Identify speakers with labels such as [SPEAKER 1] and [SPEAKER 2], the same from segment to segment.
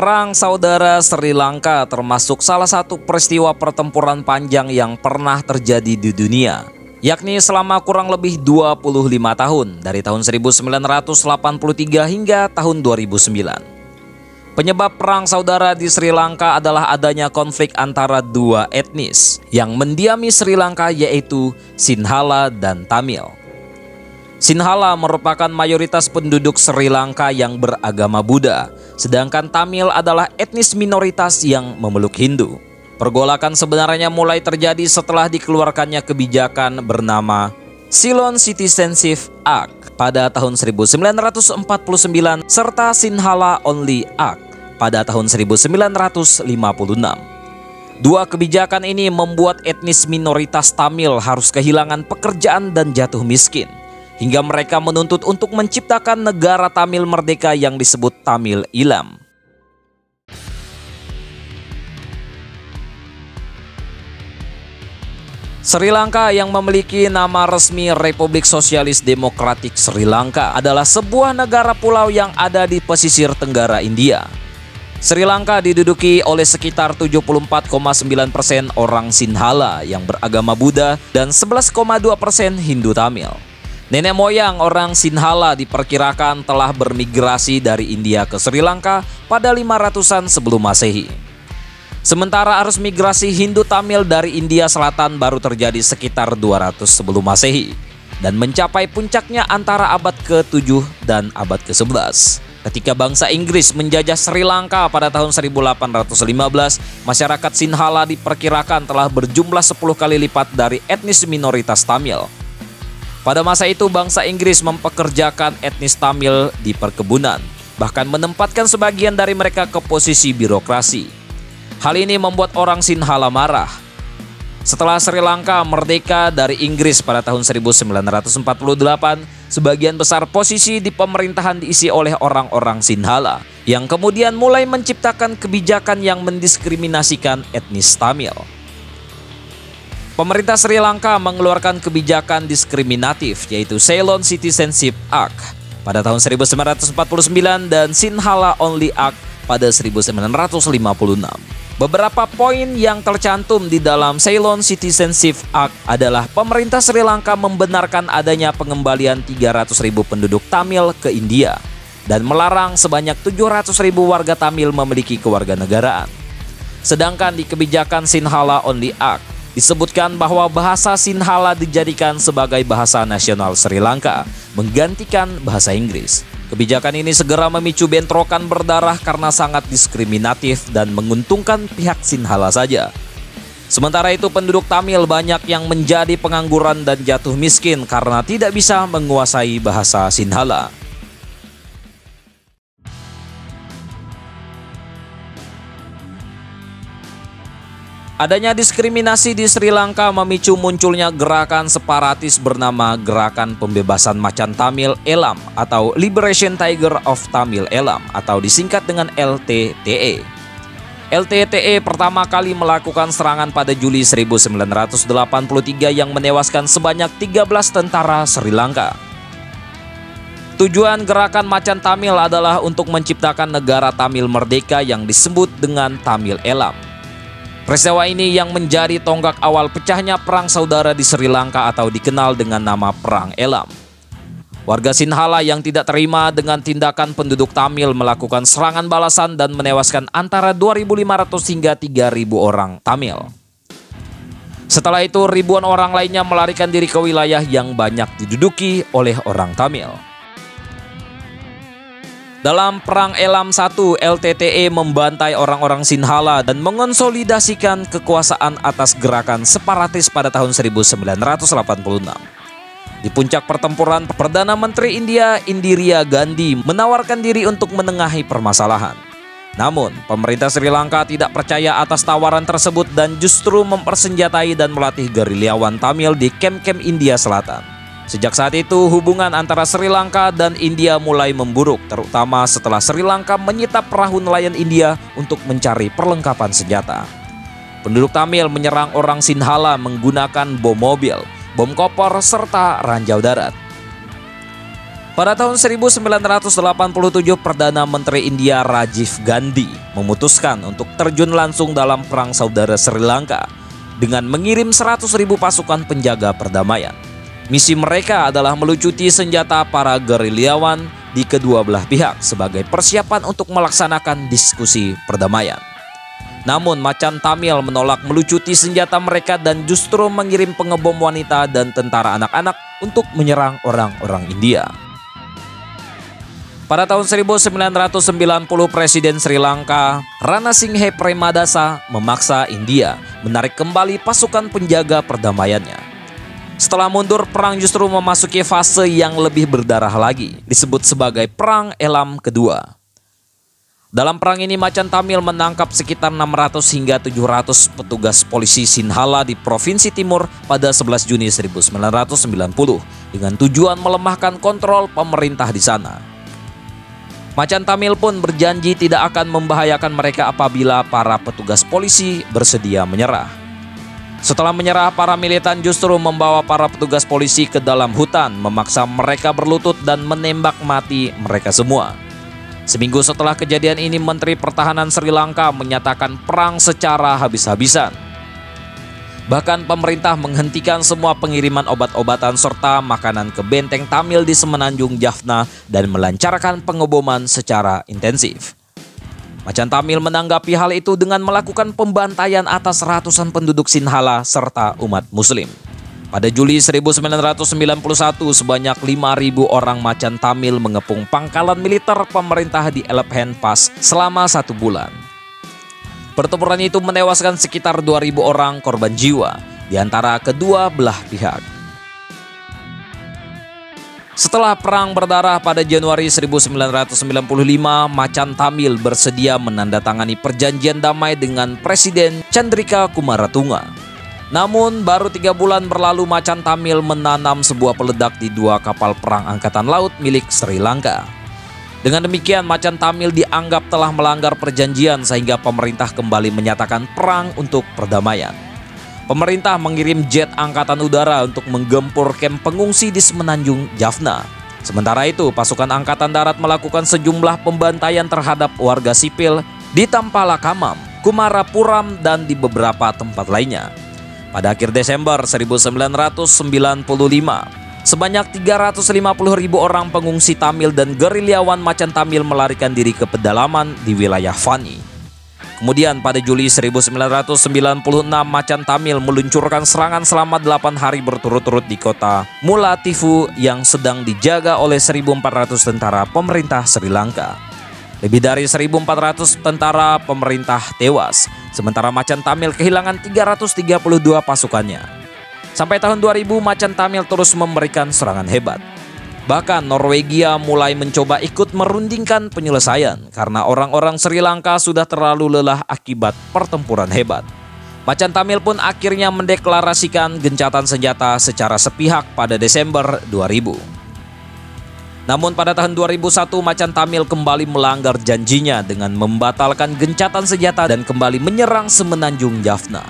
[SPEAKER 1] Perang Saudara Sri Lanka termasuk salah satu peristiwa pertempuran panjang yang pernah terjadi di dunia, yakni selama kurang lebih 25 tahun dari tahun 1983 hingga tahun 2009. Penyebab Perang Saudara di Sri Lanka adalah adanya konflik antara dua etnis yang mendiami Sri Lanka, yaitu Sinhala dan Tamil. Sinhala merupakan mayoritas penduduk Sri Lanka yang beragama Buddha, sedangkan Tamil adalah etnis minoritas yang memeluk Hindu. Pergolakan sebenarnya mulai terjadi setelah dikeluarkannya kebijakan bernama Ceylon Citizenship Act pada tahun 1949 serta Sinhala Only Act pada tahun 1956. Dua kebijakan ini membuat etnis minoritas Tamil harus kehilangan pekerjaan dan jatuh miskin, hingga mereka menuntut untuk menciptakan negara Tamil merdeka yang disebut Tamil Eelam. Sri Lanka yang memiliki nama resmi Republik Sosialis Demokratik Sri Lanka adalah sebuah negara pulau yang ada di pesisir tenggara India. Sri Lanka diduduki oleh sekitar 74,9% orang Sinhala yang beragama Buddha dan 11,2% Hindu Tamil. Nenek moyang orang Sinhala diperkirakan telah bermigrasi dari India ke Sri Lanka pada 500-an sebelum Masehi. Sementara arus migrasi Hindu Tamil dari India Selatan baru terjadi sekitar 200 sebelum Masehi dan mencapai puncaknya antara abad ke-7 dan abad ke-11. Ketika bangsa Inggris menjajah Sri Lanka pada tahun 1815, masyarakat Sinhala diperkirakan telah berjumlah 10 kali lipat dari etnis minoritas Tamil. Pada masa itu bangsa Inggris mempekerjakan etnis Tamil di perkebunan, bahkan menempatkan sebagian dari mereka ke posisi birokrasi. Hal ini membuat orang Sinhala marah. Setelah Sri Lanka merdeka dari Inggris pada tahun 1948, sebagian besar posisi di pemerintahan diisi oleh orang-orang Sinhala, yang kemudian mulai menciptakan kebijakan yang mendiskriminasikan etnis Tamil. Pemerintah Sri Lanka mengeluarkan kebijakan diskriminatif, yaitu Ceylon Citizenship Act pada tahun 1949 dan Sinhala Only Act pada 1956. Beberapa poin yang tercantum di dalam Ceylon Citizenship Act adalah pemerintah Sri Lanka membenarkan adanya pengembalian 300.000 penduduk Tamil ke India dan melarang sebanyak 700.000 warga Tamil memiliki kewarganegaraan. Sedangkan di kebijakan Sinhala Only Act disebutkan bahwa bahasa Sinhala dijadikan sebagai bahasa nasional Sri Lanka, menggantikan bahasa Inggris. Kebijakan ini segera memicu bentrokan berdarah karena sangat diskriminatif dan menguntungkan pihak Sinhala saja. Sementara itu penduduk Tamil banyak yang menjadi pengangguran dan jatuh miskin karena tidak bisa menguasai bahasa Sinhala. Adanya diskriminasi di Sri Lanka memicu munculnya gerakan separatis bernama Gerakan Pembebasan Macan Tamil Eelam atau Liberation Tiger of Tamil Eelam atau disingkat dengan LTTE. LTTE pertama kali melakukan serangan pada Juli 1983 yang menewaskan sebanyak 13 tentara Sri Lanka. Tujuan Gerakan Macan Tamil adalah untuk menciptakan negara Tamil merdeka yang disebut dengan Tamil Eelam. Peristiwa ini yang menjadi tonggak awal pecahnya Perang Saudara di Sri Lanka atau dikenal dengan nama Perang Eelam. Warga Sinhala yang tidak terima dengan tindakan penduduk Tamil melakukan serangan balasan dan menewaskan antara 2.500 hingga 3.000 orang Tamil. Setelah itu ribuan orang lainnya melarikan diri ke wilayah yang banyak diduduki oleh orang Tamil. Dalam Perang Eelam I, LTTE membantai orang-orang Sinhala dan mengonsolidasikan kekuasaan atas gerakan separatis pada tahun 1986. Di puncak pertempuran, Perdana Menteri India Indira Gandhi menawarkan diri untuk menengahi permasalahan. Namun, pemerintah Sri Lanka tidak percaya atas tawaran tersebut dan justru mempersenjatai dan melatih gerilyawan Tamil di kem-kem India Selatan. Sejak saat itu, hubungan antara Sri Lanka dan India mulai memburuk, terutama setelah Sri Lanka menyita perahu nelayan India untuk mencari perlengkapan senjata. Penduduk Tamil menyerang orang Sinhala menggunakan bom mobil, bom kopor, serta ranjau darat. Pada tahun 1987, Perdana Menteri India Rajiv Gandhi memutuskan untuk terjun langsung dalam Perang Saudara Sri Lanka dengan mengirim 100.000 pasukan penjaga perdamaian. Misi mereka adalah melucuti senjata para gerilyawan di kedua belah pihak sebagai persiapan untuk melaksanakan diskusi perdamaian. Namun Macan Tamil menolak melucuti senjata mereka dan justru mengirim pengebom wanita dan tentara anak-anak untuk menyerang orang-orang India. Pada tahun 1990, Presiden Sri Lanka Rana Singhe Premadasa memaksa India menarik kembali pasukan penjaga perdamaiannya. Setelah mundur, perang justru memasuki fase yang lebih berdarah lagi, disebut sebagai Perang Elam Kedua. Dalam perang ini, Macan Tamil menangkap sekitar 600 hingga 700 petugas polisi Sinhala di Provinsi Timur pada 11 Juni 1990 dengan tujuan melemahkan kontrol pemerintah di sana. Macan Tamil pun berjanji tidak akan membahayakan mereka apabila para petugas polisi bersedia menyerah. Setelah menyerah, para militan justru membawa para petugas polisi ke dalam hutan, memaksa mereka berlutut dan menembak mati mereka semua. Seminggu setelah kejadian ini, Menteri Pertahanan Sri Lanka menyatakan perang secara habis-habisan. Bahkan pemerintah menghentikan semua pengiriman obat-obatan serta makanan ke benteng Tamil di Semenanjung Jaffna dan melancarkan pengeboman secara intensif. Macan Tamil menanggapi hal itu dengan melakukan pembantaian atas ratusan penduduk Sinhala serta umat Muslim. Pada Juli 1991, sebanyak 5.000 orang Macan Tamil mengepung pangkalan militer pemerintah di Elephant Pass selama 1 bulan. Pertempuran itu menewaskan sekitar 2.000 orang korban jiwa di antara kedua belah pihak. Setelah perang berdarah pada Januari 1995, Macan Tamil bersedia menandatangani perjanjian damai dengan Presiden Chandrika Kumaratunga. Namun baru 3 bulan berlalu, Macan Tamil menanam sebuah peledak di 2 kapal perang angkatan laut milik Sri Lanka. Dengan demikian, Macan Tamil dianggap telah melanggar perjanjian sehingga pemerintah kembali menyatakan perang untuk perdamaian. Pemerintah mengirim jet angkatan udara untuk menggempur kamp pengungsi di Semenanjung Jaffna. Sementara itu, pasukan angkatan darat melakukan sejumlah pembantaian terhadap warga sipil di Tampala Kamam, Kumarapuram, dan di beberapa tempat lainnya. Pada akhir Desember 1995, sebanyak 350.000 orang pengungsi Tamil dan gerilyawan Macan Tamil melarikan diri ke pedalaman di wilayah Fani. Kemudian pada Juli 1996, Macan Tamil meluncurkan serangan selama 8 hari berturut-turut di kota Mulattivu yang sedang dijaga oleh 1.400 tentara pemerintah Sri Lanka. Lebih dari 1.400 tentara pemerintah tewas, sementara Macan Tamil kehilangan 332 pasukannya. Sampai tahun 2000, Macan Tamil terus memberikan serangan hebat. Bahkan Norwegia mulai mencoba ikut merundingkan penyelesaian karena orang-orang Sri Lanka sudah terlalu lelah akibat pertempuran hebat. Macan Tamil pun akhirnya mendeklarasikan gencatan senjata secara sepihak pada Desember 2000. Namun pada tahun 2001, Macan Tamil kembali melanggar janjinya dengan membatalkan gencatan senjata dan kembali menyerang Semenanjung Jaffna.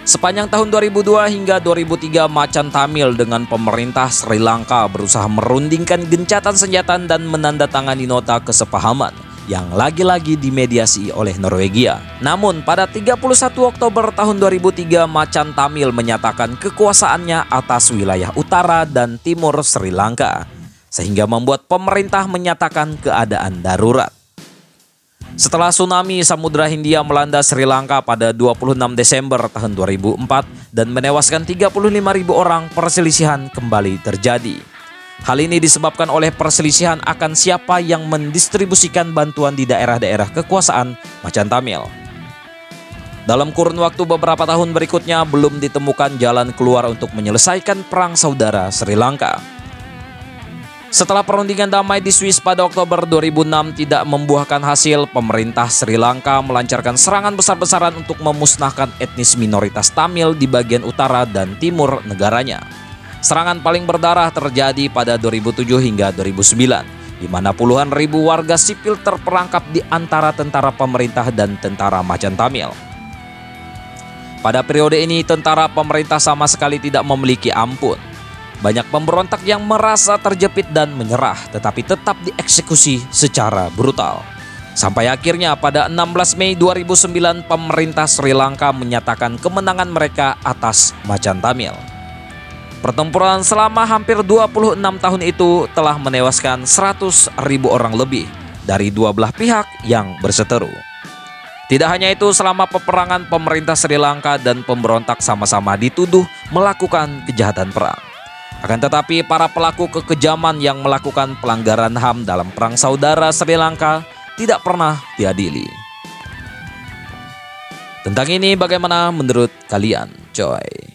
[SPEAKER 1] Sepanjang tahun 2002 hingga 2003, Macan Tamil dengan pemerintah Sri Lanka berusaha merundingkan gencatan senjata dan menandatangani nota kesepahaman yang lagi-lagi dimediasi oleh Norwegia. Namun pada 31 Oktober tahun 2003, Macan Tamil menyatakan kekuasaannya atas wilayah utara dan timur Sri Lanka, sehingga membuat pemerintah menyatakan keadaan darurat. Setelah tsunami Samudra Hindia melanda Sri Lanka pada 26 Desember tahun 2004 dan menewaskan 35.000 orang, perselisihan kembali terjadi. Hal ini disebabkan oleh perselisihan akan siapa yang mendistribusikan bantuan di daerah-daerah kekuasaan Macan Tamil. Dalam kurun waktu beberapa tahun berikutnya, belum ditemukan jalan keluar untuk menyelesaikan perang saudara Sri Lanka. Setelah perundingan damai di Swiss pada Oktober 2006 tidak membuahkan hasil, pemerintah Sri Lanka melancarkan serangan besar-besaran untuk memusnahkan etnis minoritas Tamil di bagian utara dan timur negaranya. Serangan paling berdarah terjadi pada 2007 hingga 2009, di mana puluhan ribu warga sipil terperangkap di antara tentara pemerintah dan tentara Macan Tamil. Pada periode ini, tentara pemerintah sama sekali tidak memiliki ampun. Banyak pemberontak yang merasa terjepit dan menyerah, tetapi tetap dieksekusi secara brutal. Sampai akhirnya pada 16 Mei 2009, pemerintah Sri Lanka menyatakan kemenangan mereka atas Macan Tamil. Pertempuran selama hampir 26 tahun itu telah menewaskan 100.000 orang lebih dari dua belah pihak yang berseteru. Tidak hanya itu, selama peperangan pemerintah Sri Lanka dan pemberontak sama-sama dituduh melakukan kejahatan perang. Akan tetapi para pelaku kekejaman yang melakukan pelanggaran HAM dalam perang saudara Sri Lanka tidak pernah diadili. Tentang ini bagaimana menurut kalian, coy?